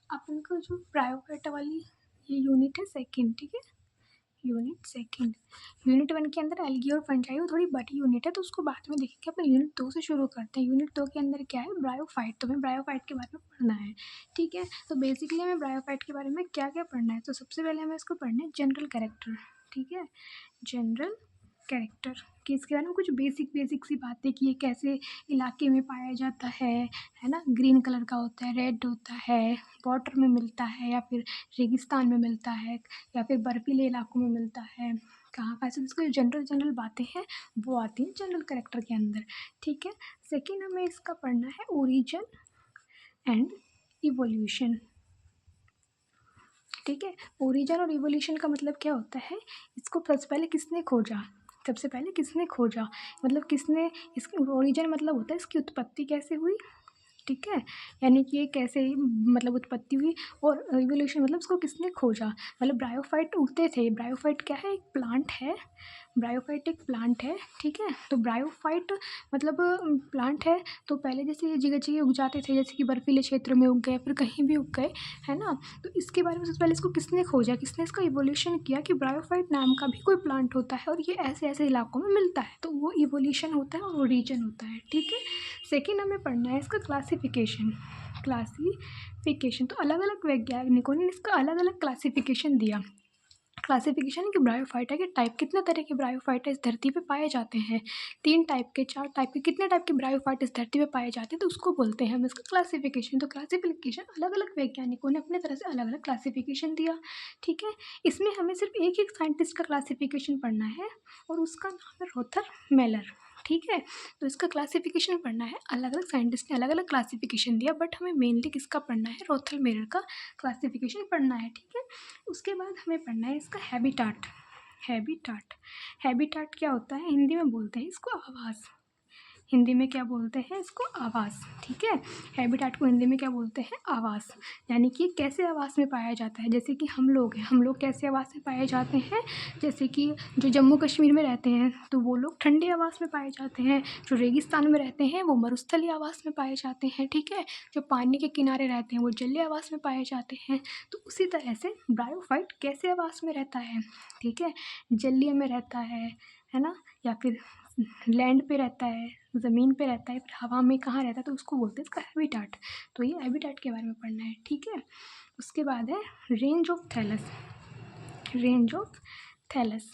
अपन को जो ब्रायोफाइट वाली ये यूनिट है सेकंड, ठीक है, यूनिट सेकंड। यूनिट 1 के अंदर एल्गी और फंजाई वो थोड़ी बड़ी यूनिट है तो उसको बाद में देखेंगे। अपन यूनिट 2 से शुरू करते हैं। यूनिट 2 के अंदर क्या है, ब्रायोफाइट। तो हमें ब्रायोफाइट के बारे में पढ़ना है, ठीक है। तो बेसिकली हमें ब्रायोफाइट के बारे में क्या क्या पढ़ना है, तो सबसे पहले हमें इसको पढ़ना है जनरल कैरेक्टर, ठीक है, जनरल कैरेक्टर कि इसके बारे में कुछ बेसिक सी बातें कि ये कैसे इलाके में पाया जाता है ना। ग्रीन कलर का होता है, रेड होता है, वाटर में मिलता है या फिर रेगिस्तान में मिलता है या फिर बर्फीले इलाकों में मिलता है, कहाँ कहाँ से, इसको जनरल बातें हैं वो आती हैं जनरल कैरेक्टर के अंदर, ठीक है। सेकेंड हमें इसका पढ़ना है ओरिजिन एंड इवोल्यूशन, ठीक है। ओरिजिन और इवोल्यूशन का मतलब क्या होता है, इसको सबसे पहले किसने खोजा, सबसे पहले किसने खोजा, मतलब किसने, इसकी ओरिजिन मतलब होता है इसकी उत्पत्ति कैसे हुई, ठीक है, यानी कि ये कैसे मतलब उत्पत्ति हुई। और इवोल्यूशन मतलब इसको किसने खोजा, मतलब ब्रायोफाइट उगते थे। ब्रायोफाइट क्या है, एक प्लांट है, ब्रायोफाइट एक प्लांट है, ठीक है। तो ब्रायोफाइट मतलब प्लांट है, तो पहले जैसे ये जगह जगह उग जाते थे, जैसे कि बर्फीले क्षेत्र में उग गए, फिर कहीं भी उग गए, है ना। तो इसके बारे में सबसे पहले इसको किसने खोजा, किसने इसका इवोल्यूशन किया कि ब्रायोफाइट नाम का भी कोई प्लांट होता है और ये ऐसे ऐसे इलाकों में मिलता है, तो वो इवोल्यूशन होता है और ओरिजिन होता है, ठीक है। सेकेंड हमें पढ़ना है इसका क्लासिफिकेशन, क्लासिफिकेशन। तो अलग अलग वैज्ञानिकों ने इसका अलग अलग क्लासिफिकेशन दिया। क्लासिफिकेशन कि ब्रायोफाइटा के टाइप, कितने तरह के ब्रायोफाइटा इस धरती पे पाए जाते हैं, 3 टाइप के, 4 टाइप के, कितने टाइप के ब्रायोफाइट इस धरती पे पाए जाते हैं, तो उसको बोलते हैं हम इसका क्लासिफिकेशन। तो क्लासिफिकेशन अलग अलग वैज्ञानिकों ने अपने तरह से अलग अलग क्लासिफिकेशन दिया, ठीक है। इसमें हमें सिर्फ एक एक साइंटिस्ट का क्लासिफिकेशन पढ़ना है और उसका नाम है रोथर मेलर, ठीक है। तो इसका क्लासिफिकेशन पढ़ना है, अलग अलग साइंटिस्ट ने अलग अलग क्लासिफिकेशन दिया, बट हमें मेनली किसका पढ़ना है, रोथर मेलर का क्लासिफिकेशन पढ़ना है, ठीक है। उसके बाद हमें पढ़ना है इसका हैबिटाट, हैबिटाट। हैबिटाट क्या होता है, हिंदी में बोलते हैं इसको आवास, हिंदी में क्या बोलते हैं इसको, आवास, ठीक है। हैबिटाट को हिंदी में क्या बोलते हैं, आवास। यानी कि कैसे आवास में पाया जाता है, जैसे कि हम लोग हैं, हम लोग कैसे आवास में पाए जाते हैं, जैसे कि जो जम्मू कश्मीर में रहते हैं तो वो लोग ठंडे आवास में पाए जाते हैं, जो रेगिस्तान में रहते हैं वो मरुस्थलीय आवास में पाए जाते हैं, ठीक है। जो पानी के किनारे रहते हैं वो जलीय आवास में पाए जाते हैं। तो उसी तरह से ब्रायोफाइट कैसे आवास में रहता है, ठीक है, जलीय में रहता है ना, या फिर लैंड पे रहता है, ज़मीन पे रहता है, फिर हवा में कहाँ रहता है, तो उसको बोलते हैं इसका हैबिटाट। तो ये हैबिटाट के बारे में पढ़ना है, ठीक है। उसके बाद है range of thallus, range of thallus,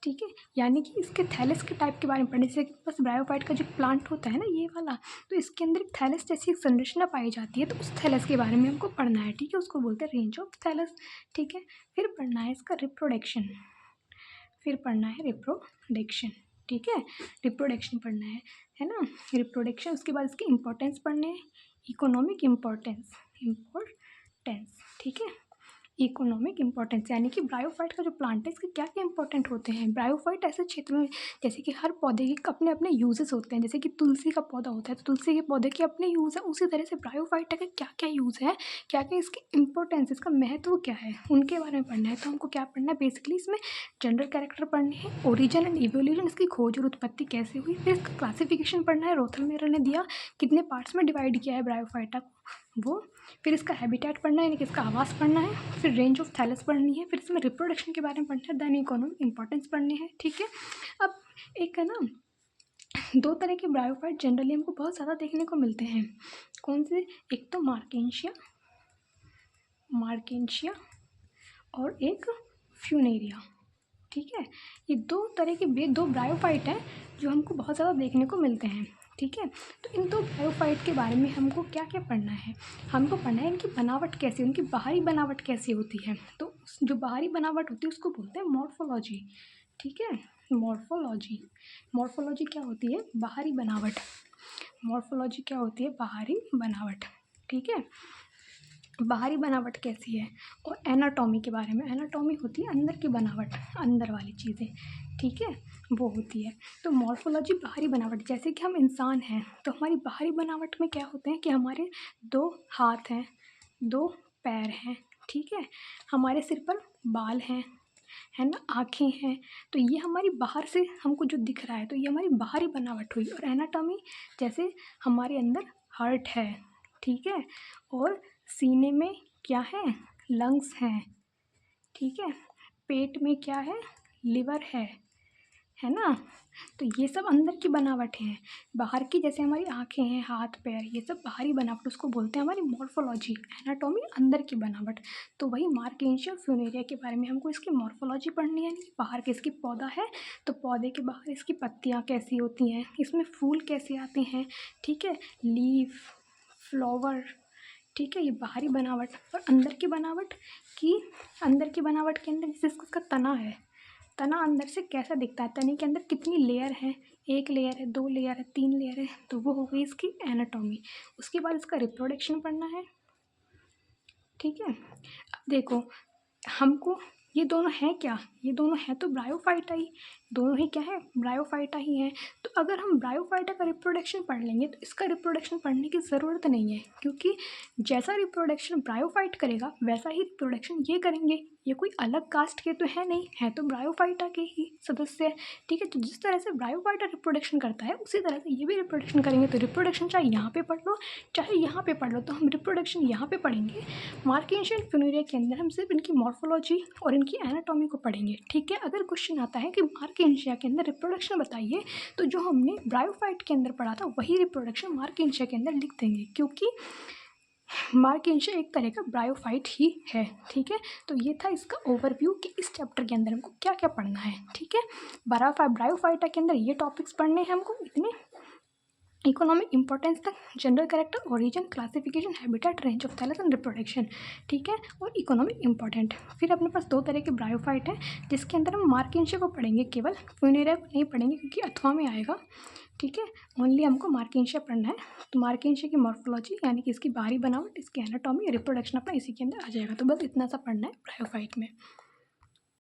ठीक है, यानी कि इसके थैलस के टाइप के बारे में पढ़ने से, बस ब्रायोफाइट का जो प्लांट होता है ना ये वाला, तो इसके अंदर एक थैलस जैसी एक संरचना पाई जाती है, तो उस थैलस के बारे में हमको पढ़ना है, ठीक है, उसको बोलते हैं रेंज ऑफ थैलस, ठीक है। फिर पढ़ना है इसका रिप्रोडक्शन, फिर पढ़ना है रिप्रोडक्शन, ठीक है, रिप्रोडक्शन पढ़ना है ना, रिप्रोडक्शन। उसके बाद इसके इंपॉर्टेंस पढ़ने हैं, इकोनॉमिक इम्पोर्टेंस, इम्पोर्टेंस, ठीक है, इकोनॉमिक इंपॉर्टेंस, यानी कि ब्रायोफाइट का जो प्लांट है इसके क्या क्या इंपॉर्टेंट होते हैं। ब्रायोफाइट ऐसे क्षेत्र में, जैसे कि हर पौधे के अपने अपने यूजेस होते हैं, जैसे कि तुलसी का पौधा होता है तो तुलसी के पौधे के अपने यूज़ है, उसी तरह से ब्रायोफाइट का क्या क्या यूज़ है, क्या क्या इसकी इंपॉर्टेंस, इसका महत्व क्या है, उनके बारे में पढ़ना है। तो हमको क्या पढ़ना है, बेसिकली इसमें जनरल कैरेक्टर पढ़ने हैं, ओरिजिन एंड इवोल्यूशन, इसकी खोज और उत्पत्ति कैसे हुई, फिर इसका क्लासिफिकेशन पढ़ना है, रोथल मेयर ने दिया कितने पार्ट्स में डिवाइड किया है ब्रायोफाइटा को वो, फिर इसका हैबिटेट पढ़ना है, यानी कि इसका आवास पढ़ना है, फिर रेंज ऑफ थैलस पढ़नी है, फिर इसमें रिप्रोडक्शन के बारे में पढ़ना है, देन इकोनॉमिक इंपॉर्टेंस पढ़नी है, ठीक है। अब एक है ना, 2 तरह के ब्रायोफाइट जनरली हमको बहुत ज़्यादा देखने को मिलते हैं, कौन से, एक तो मार्केंशिया, मार्केंशिया और एक फ्यूनेरिया, ठीक है। ये 2 तरह के 2 ब्रायोफाइट हैं जो हमको बहुत ज़्यादा देखने को मिलते हैं, ठीक है। तो इन 2 ब्रायोफाइट के बारे में हमको क्या क्या पढ़ना है, हमको पढ़ना है इनकी बनावट कैसी, उनकी बाहरी बनावट कैसी होती है। तो जो बाहरी बनावट होती है उसको बोलते हैं मॉर्फोलॉजी, ठीक है, मॉर्फोलॉजी। मॉर्फोलॉजी क्या होती है, बाहरी बनावट, मॉर्फोलॉजी क्या होती है, बाहरी बनावट, ठीक है, बाहरी बनावट कैसी है। और एनाटॉमी के बारे में, एनाटॉमी होती है अंदर की बनावट, अंदर वाली चीज़ें, ठीक है, वो होती है। तो मॉर्फोलॉजी बाहरी बनावट, जैसे कि हम इंसान हैं तो हमारी बाहरी बनावट में क्या होते हैं कि हमारे 2 हाथ हैं, 2 पैर हैं, ठीक है, हमारे सिर पर बाल हैं, है ना, आँखें हैं, तो ये हमारी बाहर से हमको जो दिख रहा है तो ये हमारी बाहरी बनावट हुई। और एनाटॉमी, जैसे हमारे अंदर हार्ट है, ठीक है। और सीने में क्या है, लंग्स हैं, ठीक है। पेट में क्या है, लिवर है ना। तो ये सब अंदर की बनावट है। बाहर की जैसे हमारी आंखें हैं, हाथ पैर, ये सब बाहरी बनावट, उसको बोलते हैं हमारी मॉर्फोलॉजी, एनाटॉमी, अंदर की बनावट। तो वही मार्केंशिया फ्यूनेरिया के बारे में हमको इसकी मॉर्फोलॉजी पढ़नी है। बाहर के इसकी पौधा है तो पौधे के बाहर इसकी पत्तियाँ कैसी होती हैं, इसमें फूल कैसे आते हैं, ठीक है, लीफ, फ्लावर, ठीक है, ये बाहरी बनावट। और अंदर की बनावट अंदर की बनावट के अंदर जैसे इसका तना है, तना अंदर से कैसा दिखता है, तने के अंदर कितनी लेयर है, 1 लेयर है, 2 लेयर है, 3 लेयर है, तो वो हो गई इसकी एनाटॉमी। उसके बाद इसका रिप्रोडक्शन पढ़ना है, ठीक है। अब देखो हमको ये दोनों हैं क्या, ये दोनों हैं तो ब्रायोफाइटा ही, दोनों ही क्या है, ब्रायोफाइटा ही हैं। तो अगर हम ब्रायोफाइटा का रिप्रोडक्शन पढ़ लेंगे तो इसका रिप्रोडक्शन पढ़ने की ज़रूरत नहीं है, क्योंकि जैसा रिप्रोडक्शन ब्रायोफाइट करेगा वैसा ही रिप्रोडक्शन ये करेंगे। ये कोई अलग कास्ट के तो है नहीं, है तो ब्रायोफाइटा के ही सदस्य है, ठीक है। तो जिस तरह से ब्रायोफाइटा रिप्रोडक्शन करता है उसी तरह से ये भी रिप्रोडक्शन करेंगे। तो रिप्रोडक्शन चाहे यहाँ पे पढ़ लो चाहे यहाँ पे पढ़ लो, तो हम रिप्रोडक्शन यहाँ पे पढ़ेंगे। मार्केंशिया फ्यूनेरिया के अंदर हम सिर्फ इनकी मॉर्फोलॉजी और इनकी एनाटॉमी को पढ़ेंगे, ठीक है। अगर क्वेश्चन आता है कि मार्केंशिया के अंदर रिप्रोडक्शन बताइए, तो जो हमने ब्रायोफाइट के अंदर पढ़ा था वही रिप्रोडक्शन मार्केंशिया के अंदर लिख देंगे, क्योंकि मार्केंशिया एक तरह का ब्रायोफाइट ही है, ठीक है। तो ये था इसका ओवरव्यू कि इस चैप्टर के अंदर हमको क्या क्या पढ़ना है, ठीक है। ब्रायोफाइटा के अंदर ये टॉपिक्स पढ़ने हैं हमको इतने। इकोनॉमिक इंपॉर्टेंस तक, general character, origin, classification, habitat, range of Thales and reproduction, ठीक है। और इकोनॉमिक इंपॉर्टेंट, फिर अपने पास 2 तरह के ब्रायोफाइट हैं जिसके अंदर हम मार्केंशिया को पढ़ेंगे, केवल फ्यूनेरिया को नहीं पढ़ेंगे क्योंकि अथवा में आएगा, ठीक है। ओनली हमको मार्केंशिया पढ़ना है। तो मार्केंशिया की मॉर्फोलॉजी यानी कि इसकी बाहरी बनावट, इसकी एनाटॉमी, रिप्रोडक्शन अपना इसी के अंदर आ जाएगा। तो बस इतना सा पढ़ना है ब्रायोफाइट में।